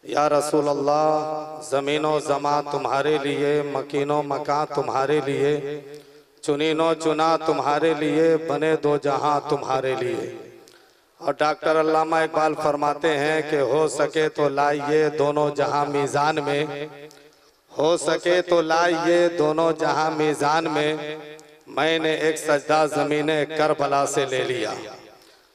या रसूल अल्लाह, ज़मीनो ज़मा तुम्हारे लिए, मकीनो मकां तुम्हारे लिए, चुनीनो चुना तुम्हारे लिए, बने दो जहां तुम्हारे लिए। और डॉक्टर अल्लामा इकबाल फरमाते हैं कि हो सके तो लाइए दोनों जहां मीज़ान में, हो सके तो लाइए दोनों जहां मीज़ान में, मैंने एक सजदा ज़मीने करबला से ले लिया।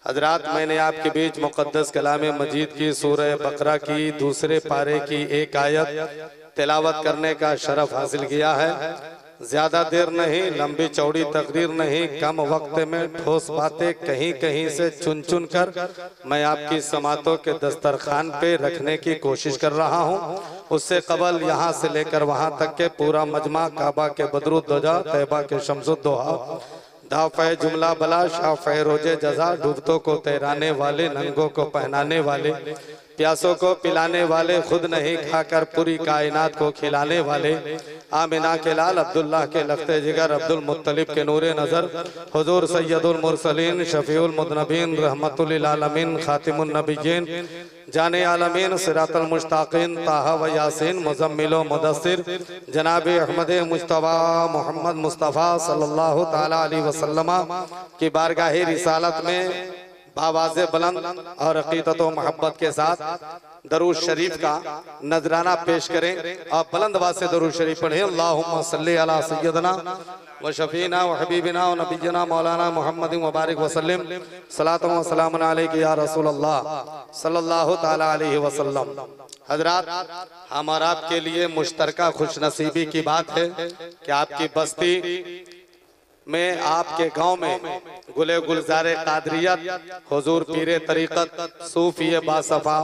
हजरात, मैंने आपके बीच मुक़द्दस कलाम मजीद की सूरह बकरा की दूसरे पारे की एक आयत तिलावत करने का शरफ हासिल किया है। ज्यादा देर नहीं, लंबी चौड़ी तकरीर नहीं, कम वक्त में ठोस बातें कहीं कहीं से चुन चुन कर मैं आपकी समातों के दस्तरखान पे रखने की कोशिश कर रहा हूँ। उससे कबल यहाँ से लेकर वहाँ तक के पूरा मजमा, काबा के बदरुद्दोजा, तैबा के शम्सुद्दोहा, दाफ़े जुमला बला, शाफ़े रोजे जज़ा, डूबतों को तैराने वाले, नंगों को पहनाने वाले, प्यासों को पिलाने वाले, खुद नहीं खाकर पूरी कायनात को खिलाने वाले, आमिना के लाल, अब्दुल्लाह के लख्ते जिगर, अब्दुल मुत्तलिब के नूरे नज़र, हुजूर सैयदुल मुरसलीन, शफीउल मुज़नबीन, रहमतुल लिल आलमीन, खातिमुन नबिय्यीन, जाने आलमीन, सिरातुल मुश्ताकीन, ताहा व यासीन, मुज़म्मिलो मुदस्सिर, जनाब अहमद मुज्तबा मोहम्मद मुस्तफ़ा सल्लल्लाहु ताला अलैहि वसल्लम की बारगाह रिसालत में बावाज़े बुलंद और अक़ीदत व मोहब्बत के साथ दरूद शरीफ का नजराना पेश करें। और बुलंद आवाज़ से दरूद शरीफ पढ़ें। अल्लाहुम्मा सल्ली अला सय्यदना व शफीना व हबीबिना व नबिय्यना मौलाना मुहम्मद व बारिक वसल्लम, सलातु व सलामुन अलैका या रसूल अल्लाह सल्लल्लाहु ताला अलैहि वसल्लम। हजरात, हम और आपके लिए मुश्तरका खुशनसीबी की बात है कि आपकी बस्ती में, आपके गांव में गुले गुलजारे कादरियत, हुजूर पीरे तरीक़त, सूफी बासफा,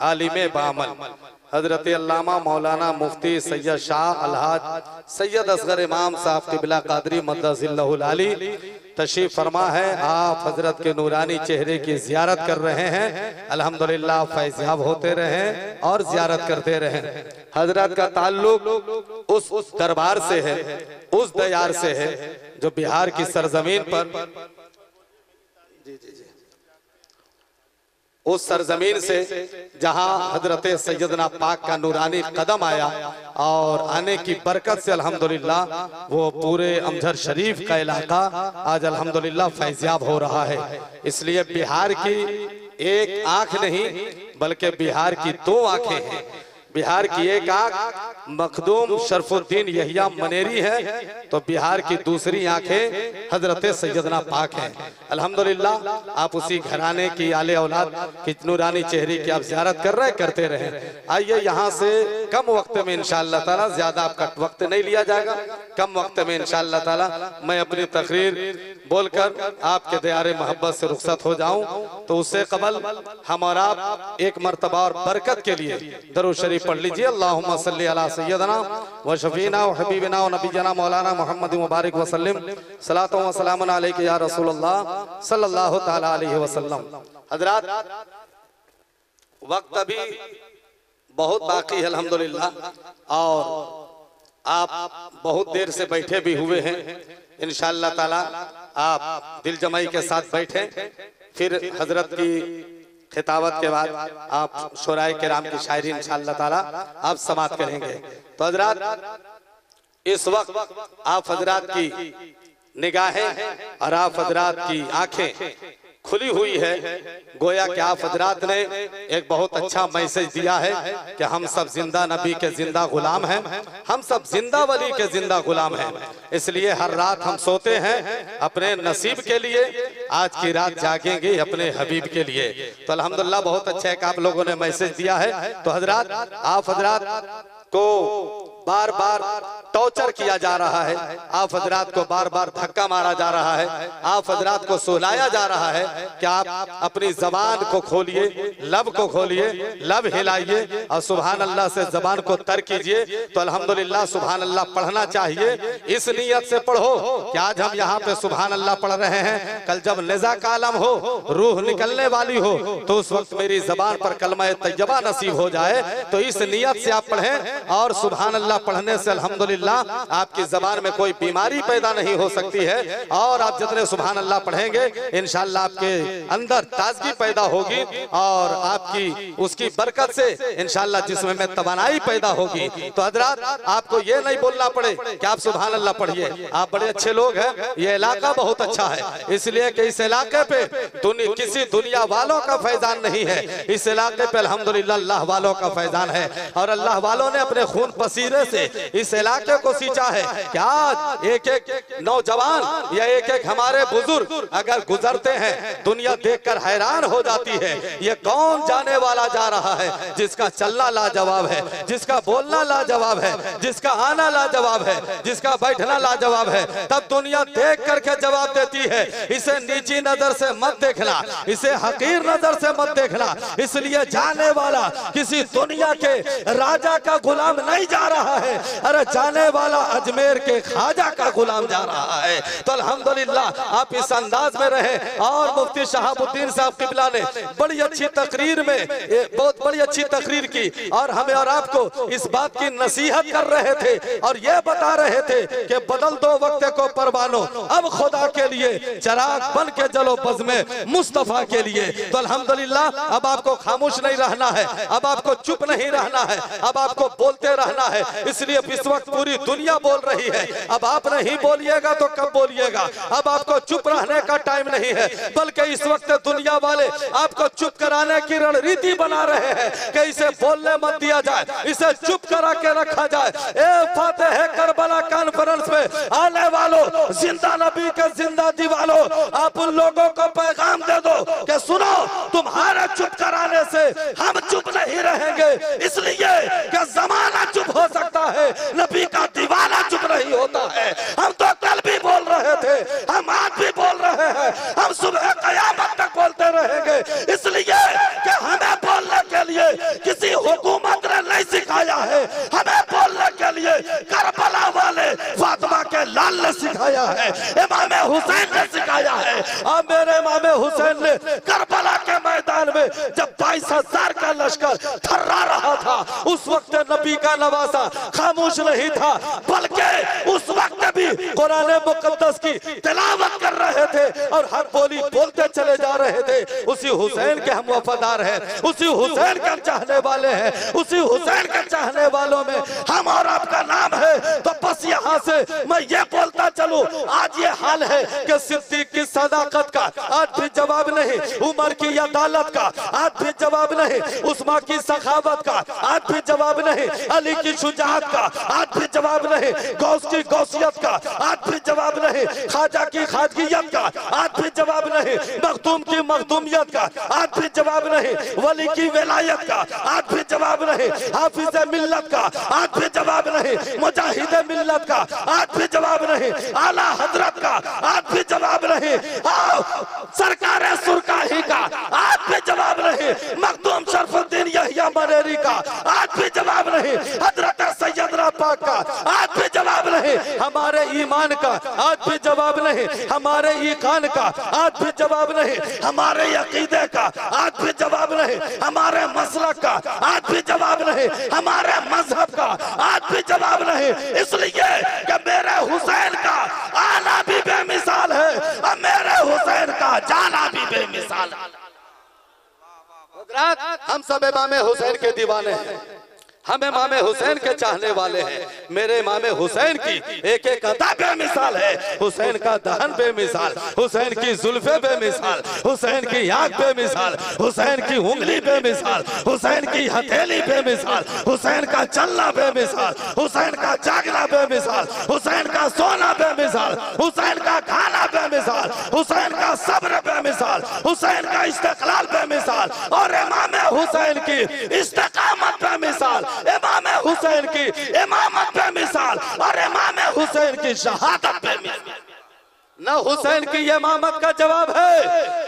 आलिम बामल हजरत अल्लामा मौलाना मुफ्ती सैयद शाह अलहाज सैयद असगर इमाम साहब क़िबला कादरी मद्दसिल्लहुल आली तशरीफ फरमा है। आप हजरत के नूरानी चेहरे की जियारत कर रहे हैं। अल्हम्दुलिल्लाह, फैज़याब होते रहें और जियारत करते रहें। हजरत का ताल्लुक उस दरबार से है, उस दयार से है जो बिहार की सरजमीन पर, उस सरजमीन से जहां हजरत सैयदना पाक का नूरानी कदम आया और आने की बरकत से अल्हम्दुलिल्लाह वो पूरे अमजर शरीफ का इलाका आज अल्हम्दुलिल्लाह फैज़याब हो रहा है। इसलिए बिहार की एक आंख नहीं बल्कि बिहार की दो आंखें हैं। बिहार की एक आंख मखदूम शरफुद्दीन यहिया मनेरी है, तो बिहार की दूसरी आंखें हजरत सैयदना पाक हैं। अल्हम्दुलिल्लाह, आप उसी घराने की आले औलाद की नूरानी चेहरे की आप ज़ियारत कर रहे, करते रहें। आइए, यहाँ से कम वक्त में इंशाअल्लाह ताला, ज्यादा आपका वक्त नहीं लिया जाएगा, कम वक्त में इंशाअल्लाह ताला मैं अपनी तकरीर बोलकर आपके दयारे मोहब्बत से रुखसत हो जाऊं। तो उससे कबल हम और आप एक मर्तबा और बरकत के लिए दरूद शरीफ पढ़ लीजिए। अल्लाहुम्मा सल्ली अला सय्यदना व शफीना व हबीबिना व नबिय्यना मौलाना मुहम्मद व बारिक वसल्लम, सलातु व सलामुन अलैका या रसूल अल्लाह सल्लल्लाहु ताला अलैहि वसल्लम। हजरात, वक्त अभी बहुत बाकी है अल्हम्दुलिल्लाह, और आप बहुत देर से बैठे भी हुए हैं। इंशाअल्लाह ताला आप दिल जमाई के साथ बैठे, फिर हजरत की खिताबत के बाद आप शुराए किराम की शायरी इंशाअल्लाह ताला आप समाप्त करेंगे। तो हजरात, इस वक्त आप हजरात की निगाहें और आप हजरात की आंखें खुली हुई है। गोया कि आप हजरात ने एक बहुत अच्छा मैसेज दिया है कि हम सब जिंदा नबी के जिंदा गुलाम हैं, हम सब जिंदा वली के जिंदा गुलाम हैं। इसलिए हर रात हम सोते हैं अपने नसीब के लिए, आज की रात जागेंगे अपने हबीब के लिए। तो अल्हम्दुलिल्लाह, बहुत अच्छा है कि आप लोगों ने मैसेज दिया है। तो हजरात, आप हजरात को बार बार टॉर्चर किया जा रहा है, आप हजरात को बार बार धक्का मारा जा रहा है, आप हजरात को सुलाया जा रहा है कि आप अपनी जबान को खोलिए, लब को खोलिए, लब हिलाइए और सुभान अल्लाह से जबान को तर कीजिए। तो अल्हम्दुलिल्लाह सुभान अल्लाह पढ़ना चाहिए। इस नियत से पढ़ो कि आज हम यहाँ पे सुभान अल्लाह पढ़ रहे हैं, कल जब नेज़ा का आलम हो, रूह निकलने वाली हो, तो उस वक्त मेरी जबान पर कलमा तैयबा नसीब हो जाए। तो इस नियत से आप पढ़ें, और सुभान अल्लाह पढ़ने से अल्हम्दुलिल्लाह आपकी जबान में कोई बीमारी पैदा नहीं हो सकती है। और आप जितने सुभान अल्लाह पढ़ेंगे इंशाअल्लाह आपके अंदर ताजगी पैदा होगी, और आपकी उसकी बरकत से इंशाअल्लाह इंशाअल्लाह जिसमें में तवानाई पैदा होगी। तो हजरात आपको ये नहीं बोलना पड़े कि आप सुभान अल्लाह पढ़िए, आप बड़े अच्छे लोग हैं, ये इलाका बहुत अच्छा है, इसलिए कि इस इलाके पे किसी दुनिया वालों का फैजान नहीं है, इस इलाके पे अल्हम्दुलिल्लाह अल्लाह वालों का फैजान है। और अल्लाह वालों ने अपने खून पसीने से इस इलाके को सींचा है कि आज एक एक नौजवान या एक एक हमारे बुजुर्ग अगर गुजरते हैं दुनिया देखकर हैरान हो जाती है, ये कौन जाने वाला जा रहा है, जिसका चलना लाजवाब है, जिसका बोलना लाजवाब है, जिसका आना लाजवाब है, जिसका बैठना लाजवाब है। तब दुनिया देख करके जवाब देती है, इसे नीची नजर से मत देखना, इसे हकीर नजर से मत देखना। इसलिए जाने वाला किसी दुनिया के राजा का गुलाम नहीं जा रहा है, अरे जाने वाला अजमेर के ख्वाजा का गुलाम जा रहा है। तो अल्हम्दुलिल्लाह आप इस अंदाज में रहे। और मुफ्ती शहाबुद्दीन साहब किबला ने बड़ी अच्छी तकरीर में बहुत बड़ी अच्छी तकरीर की और हमें और आपको इस बात की नसीहत कर रहे थे और ये बता रहे थे कि बदल दो वक्त को परवानो, अब खुदा के लिए चिराग बन के जलो बज़्मे मुस्तफा के लिए। तो अल्हम्दुलिल्लाह अब आपको खामोश नहीं रहना है, अब आपको चुप नहीं रहना है, अब आपको बोलते रहना है। इसलिए इस वक्त पूरी दुनिया बोल रही है, अब आप नहीं बोलिएगा तो कब बोलिएगा। अब आपको चुप रहने का टाइम नहीं है, बल्कि इस वक्त दुनिया वाले आपको चुप कराने की रणनीति बना रहे हैं कि इसे बोलने मत दिया जाए, इसे चुप करा के रखा जाए। ए फातेह करबला कॉन्फ्रेंस में आने वालों, जिंदा नबी के जिंदा दीवालों, आप उन लोगों को पैगाम दे दो कि सुनो, तुम्हारे चुप कराने से हम चुप नहीं रहेंगे, इसलिए कि जमाना चुप हो सकता है, नबी का दीवाना चुप नहीं होता है। हम तो कल भी बोल रहे थे, हम आज भी बोल रहे हैं, हम सुबह कयामत तक बोलते रहेंगे, इसलिए कि हमें बोलने के लिए किसी हुकूमत ने नहीं सिखाया है, हमें बोलने के लिए करबला वाले फातिमा के लाल ने सिखाया है, इमाम हुसैन ने सिखाया है। और मेरे इमाम हुसैन ने करबला के मैदान में जब 22,000 का लश्कर थर्रा रहा था, उस वक्त नबी का नवासा खामोश नहीं था, बल्कि उस वक्त भी कुरान मुकद्दस की तिलावत कर रहे थे और हर बोली बोलते चले जा रहे थे। उसी हुसैन के हम वफादार हैं, उसी हुसैन के चाहने वाले हैं, उसी हुसैन के चाहने वालों में हम और आपका नाम है। तो बस यहाँ से मैं ये बोलता चलूं, आज ये हाल है कि सिद्दीक की सदाकत का आज भी जवाब नहीं, उमर की अदालत का आज भी जवाब नहीं, उस्मा की सखावत का आज भी जवाब नहीं, अली की शुजाअत का आज भी जवाब नहीं, गौस की गौसियत का आज भी जवाब नहीं, ख्वाजा की ख्वाजगियत का आज भी जवाब नहीं, मखदूम की मखदूमियत का आज भी जवाब नहीं, वली की विलायत का आज भी जवाब नहीं, हाफिज मिल्लत का आज भी जवाब नहीं, मुजाहिद मिल्लत का आज भी जवाब नहीं, आला हजरत का आज भी जवाब नहीं, सरकार सुरकाही का आज भी जवाब नहीं, मखदूम शरफुद्दीन यहिया मनेरी का आज भी जवाब नहीं, हजरत सैयदना पाक का आज भी जवाब नहीं, हमारे ईमान का आज भी जवाब नहीं, हमारे ईकान का आज भी जवाब नहीं, हमारे अकीदे का आज भी जवाब नहीं, हमारे मसलक का आज भी जवाब नहीं, हमारे मजहब का आज भी जवाब नहीं। इसलिए कि मेरे हुसैन का आना भी बेमिसाल है और मेरे हुसैन का जाना भी बेमिसाल है। हम सब इमाम हुसैन के दीवाने हैं, हम इमाम हुसैन के चाहने वाले हैं। मेरे इमाम हुसैन की एक एक अदा बेमिसाल है, हुसैन का दहन बेमिसाल, हुसैन की जुल्फे बेमिसाल, हुसैन की आंख बेमिसाल, हुसैन की उंगली बेमिसाल, हुसैन की हथेली बेमिसाल, हुसैन का चलना बेमिसाल, हुसैन का जागना बेमिसाल, हुसैन का सोना बेमिसाल, हुसैन का खाना बेमिसाल, हुसैन का सब्र बेमिसाल, हुसैन का इस्तिक़लाल बेमिसाल और इमाम हुसैन की इस्तिक़ामत बेमिसाल, इमाम हुसैन की इमामत पे मिसाल और इमाम हुसैन की शहादत पे मिसाल। न हुसैन की इमामत का जवाब है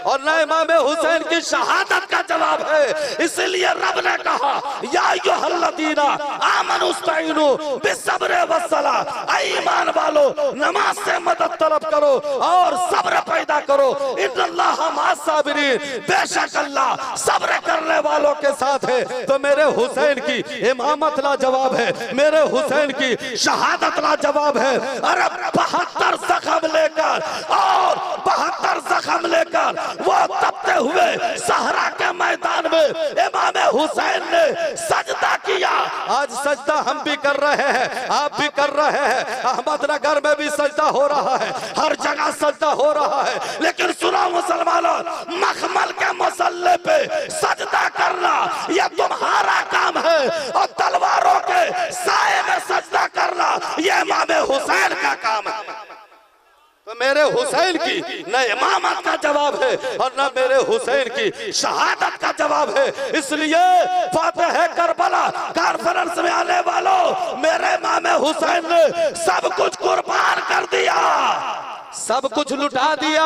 और न इमाम हुसैन की शहादत का जवाब है। इसलिए रब ने कहा या अय्युहल्लज़ीना आमनुस्तईनु बिस्सब्रि वस्सलाह, ईमान वालो नमाज से मदद तलब करो और सब्र पैदा करो, इन्नल्लाह मअस-साबिरीन, बेशक अल्लाह सब्र करने वालों के साथ है। तो मेरे हुसैन की इमामत ला जवाब है, मेरे हुसैन की शहादत ला जवाब है। अरे 72 जख्म लेकर और 72 जख्म लेकर वो तपते हुए सहरा के मैदान में इमाम हुसैन ने सजदा किया। आज सजदा हम भी कर रहे हैं, आप भी कर रहे हैं, अहमदनगर में भी सजदा हो रहा है, हर जगह सजदा हो रहा है। लेकिन सुनो मुसलमानों, मखमल के मसल्ले पे सजदा करना यह तुम्हारा काम है और तलवारों के साए में सजदा करना यह इमाम हुसैन का काम है। तो मेरे हुसैन की न इमामत का जवाब है और न मेरे हुसैन की शहादत का जवाब है। इसलिए फातिह करबला कॉन्फ्रेंस में आने वालों, मेरे इमाम हुसैन ने सब कुछ कुर्बान कर दिया, सब कुछ लुटा दिया,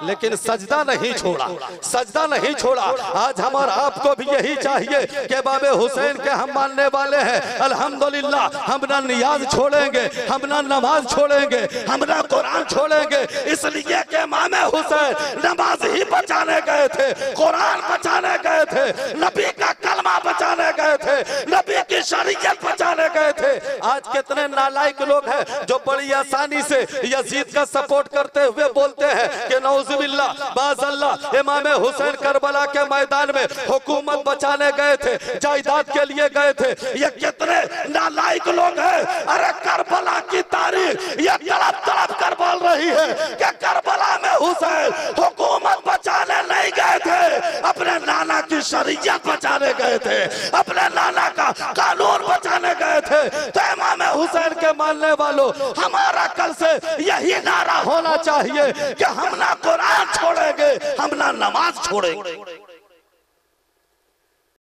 लेकिन सजदा नहीं छोड़ा, सजदा नहीं छोड़ा। आज हम और आपको भी यही चाहिए कि बाबे हुसैन के हम मानने वाले हैं, अल्हम्दुलिल्लाह। हम ना नियाज छोड़ेंगे, हम ना नमाज छोड़ेंगे, हम ना कुरान छोड़ेंगे। इसलिए कि इमाम हुसैन नमाज ही बचाने गए थे, कुरान बचाने गए थे, नबी का कलमा बचाने गए थे, नबी की शरीयत बचाने गए थे। आज कितने नालायक लोग हैं जो बड़ी आसानी से यजीद का सपोर्ट करते हुए बोलते हैं कि नौजुबिल्लाह बाज़ल्लाह इमाम हुसैन करबला के मैदान में हुकूमत बचाने गए थे, जायदाद के लिए गए थे। ये कितने नालायक लोग हैं। अरे करबला की तारीख ये तड़प तड़प कर बोल रही है कि करबला में हुसैन हुकूमत बचाने नहीं गए थे, अपने नाना की शरीयत बचाने गए थे, अपने नाना का कानून बचाने गए थे। तो इमाम हुसैन के मानने वालों, हमारा कल से यही नारा होना चाहिए कि हम ना कुरान छोड़ेंगे, हम ना नमाज छोड़ेंगे।